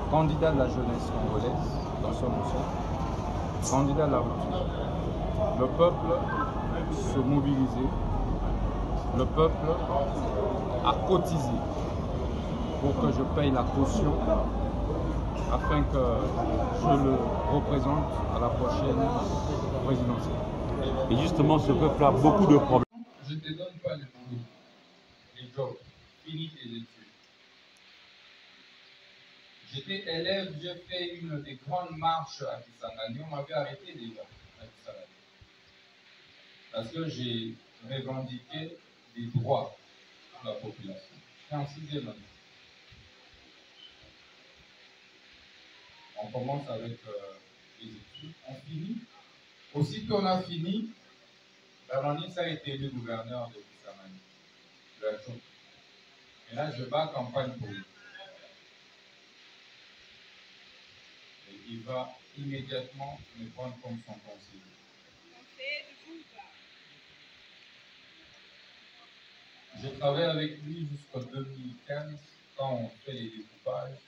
Candidat de la jeunesse congolaise dans son ensemble, candidat de la rupture. Le peuple se mobilisait, le peuple a cotisé pour que je paye la caution afin que je le représente à la prochaine présidentielle. Et justement, ce peuple a beaucoup de problèmes. Je ne te donne pas le boulot, les jobs, finis tes études. J'étais élève, j'ai fait une des grandes marches à Kisangani. On m'avait arrêté déjà à Kisangani. Parce que j'ai revendiqué des droits de la population. C'est en 6e année. On commence avec les études, on finit. Aussitôt on a fini, Bamanisa a été élu gouverneur de Kisangani, de la Tchou. Et là, je bats campagne pour lui. Et il va immédiatement me prendre comme son conseiller. J'ai travaillé avec lui jusqu'en 2015, quand on fait les découpages.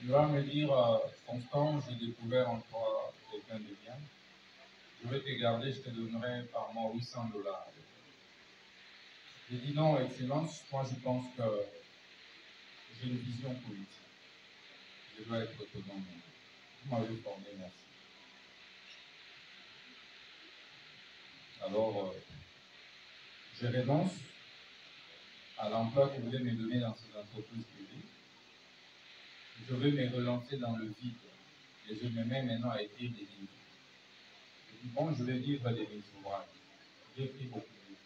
Il va me dire, Constant, j'ai découvert en toi quelqu'un de bien. Je vais te garder, je te donnerai par mois $800. J'ai dit non, Excellence, moi je pense que j'ai une vision politique. Je dois être autonome. Vous m'avez formé, merci. Alors, je renonce à l'emploi que vous voulez me donner dans ces entreprises privées. Je vais me relancer dans le vide. Et je me mets maintenant à écrire des livres. Je dis, bon, je vais vivre des mes ouvrages. J'ai écrit beaucoup de livres.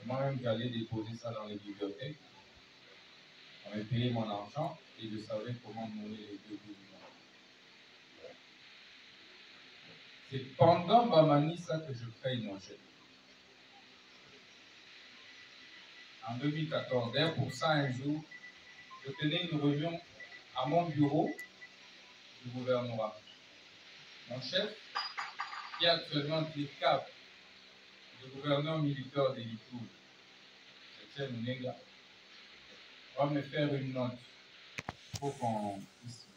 Moi-même, j'allais déposer ça dans les bibliothèques. On me payait mon argent et je savais comment nourrir les 2 bouts. C'est pendant Bamanisa que je paye mon chèque. En 2014, d'ailleurs pour ça, un jour, je tenais une réunion à mon bureau du gouvernorat. Mon chef, qui est actuellement Tricap, le gouverneur militaire de l'Itour, Etienne Munega, va me faire une note pour qu'on puisse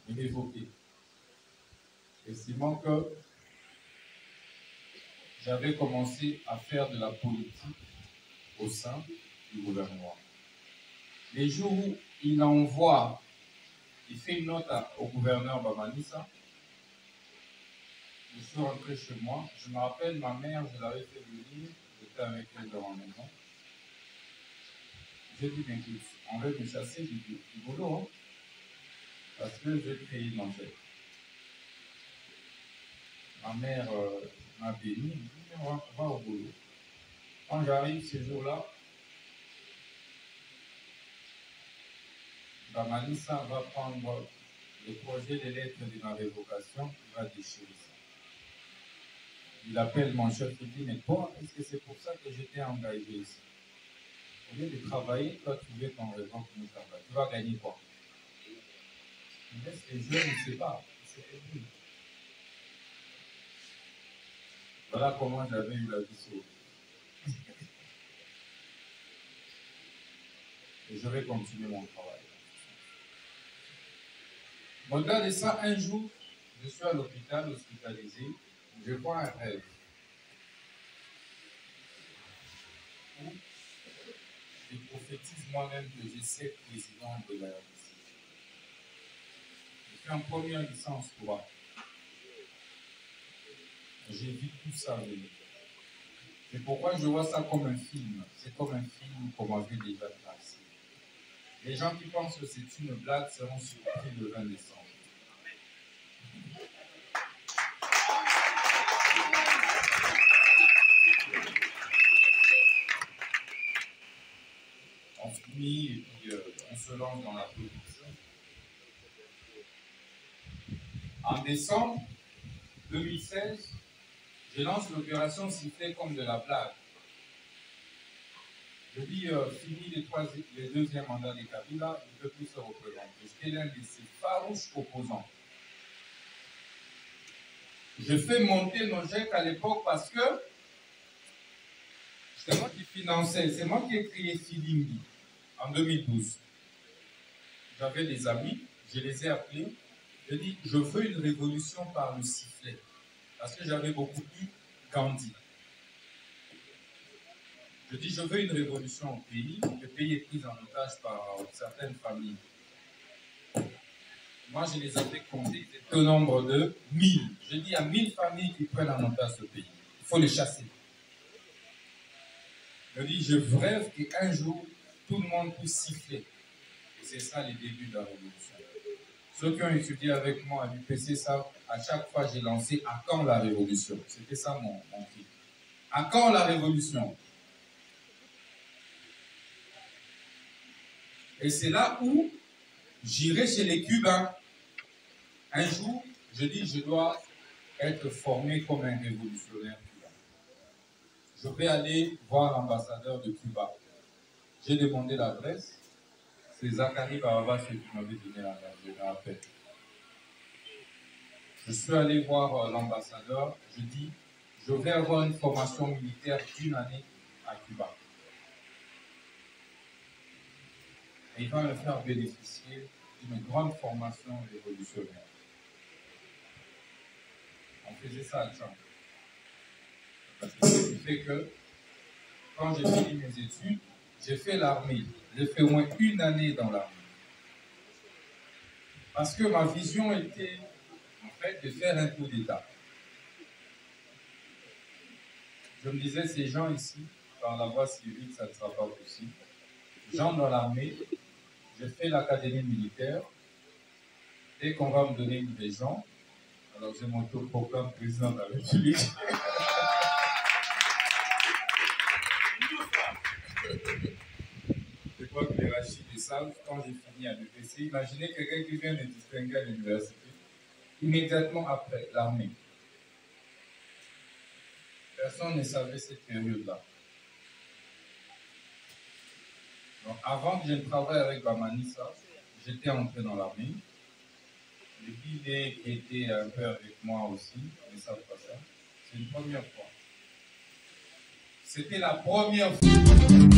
l'évoquer. Estimant que j'avais commencé à faire de la politique au sein du gouvernement. Les jours où il envoie, il fait une note au gouverneur Bamanisa, je suis rentré chez moi. Je me rappelle, ma mère, je l'avais fait venir, j'étais avec elle dans la maison. J'ai dit, mais on veut me chasser du boulot, hein, parce que j'ai créé mon chèque. Ma mère m'a béni, elle dit, va au boulot. Quand j'arrive ce jour-là, Bamanisa va prendre le projet de lettre de ma révocation, il va déchirer ça. Il appelle mon chef, il dit, mais toi, est-ce que c'est pour ça que j'étais engagé ici? Au lieu de travailler, toi, tu veux qu'on révoque mon travail. Tu vas gagner quoi? Il laisse les jeunes, ne sait pas. Voilà comment j'avais eu la vie sauvée. Et je vais continuer mon travail. Au-delà de ça, un jour, je suis à l'hôpital, hospitalisé, je vois un rêve. Où je prophétise moi-même que je sais président de la RDC. Je fais en première licence 3. J'ai vu tout ça venir. C'est pourquoi je vois ça comme un film. C'est comme un film qu'on m'avait déjà tracé. Les gens qui pensent que c'est une blague seront surpris le 20 décembre. On finit et puis on se lance dans la production. En décembre 2016, je lance l'opération sifflée comme de la blague. Je dis, fini les deuxièmes mandats de Kabila, il ne peut plus se représenter. J'étais l'un de ses farouches opposants. Je fais monter nos GEC à l'époque parce que je C'est moi qui finançais, c'est moi qui ai créé Filimbi en 2012. J'avais des amis, je les ai appelés, je dis, je veux une révolution par le sifflet. Parce que j'avais beaucoup lu Gandhi. Je dis, je veux une révolution au pays. Le pays est pris en otage par certaines familles. Moi, je les ai fait compter au nombre de 1000. Je dis, il y a 1000 familles qui prennent en otage ce pays. Il faut les chasser. Je dis, je rêve qu'un jour, tout le monde puisse siffler. Et c'est ça les débuts de la révolution. Ceux qui ont étudié avec moi à l'UPC savent, à chaque fois, j'ai lancé « À quand la révolution ?» C'était ça mon titre. « À quand la révolution ?» Et c'est là où j'irai chez les Cubains. Un jour, je dis, je dois être formé comme un révolutionnaire cubain. Je vais aller voir l'ambassadeur de Cuba. J'ai demandé l'adresse. C'est Zachary Baraba, celui qui m'avait donné l'adresse, je me rappelle. Je suis allé voir l'ambassadeur. Je dis, je vais avoir une formation militaire d'1 année à Cuba. Et il va me faire bénéficier d'une grande formation révolutionnaire. On faisait ça à Tchang. Parce que ce qui fait que, quand j'ai fini mes études, j'ai fait l'armée. J'ai fait au moins 1 année dans l'armée. Parce que ma vision était, en fait, de faire un coup d'État. Je me disais, ces gens ici, par la voie civile, ça ne sera pas possible. J'entre dans l'armée, je fais l'académie militaire. Dès qu'on va me donner une région, alors je m'autoproclame président de la République. Je crois que les Rachid le savent, quand j'ai fini à l'UPC, imaginez quelqu'un qui vient de distinguer à l'université, immédiatement après l'armée. Personne ne savait cette période-là. Donc, avant que je ne travaille avec Bamanissa, j'étais entré dans l'armée. Le guide qui était un peu avec moi aussi, ne savent pas ça. C'est une première fois. C'était la première fois.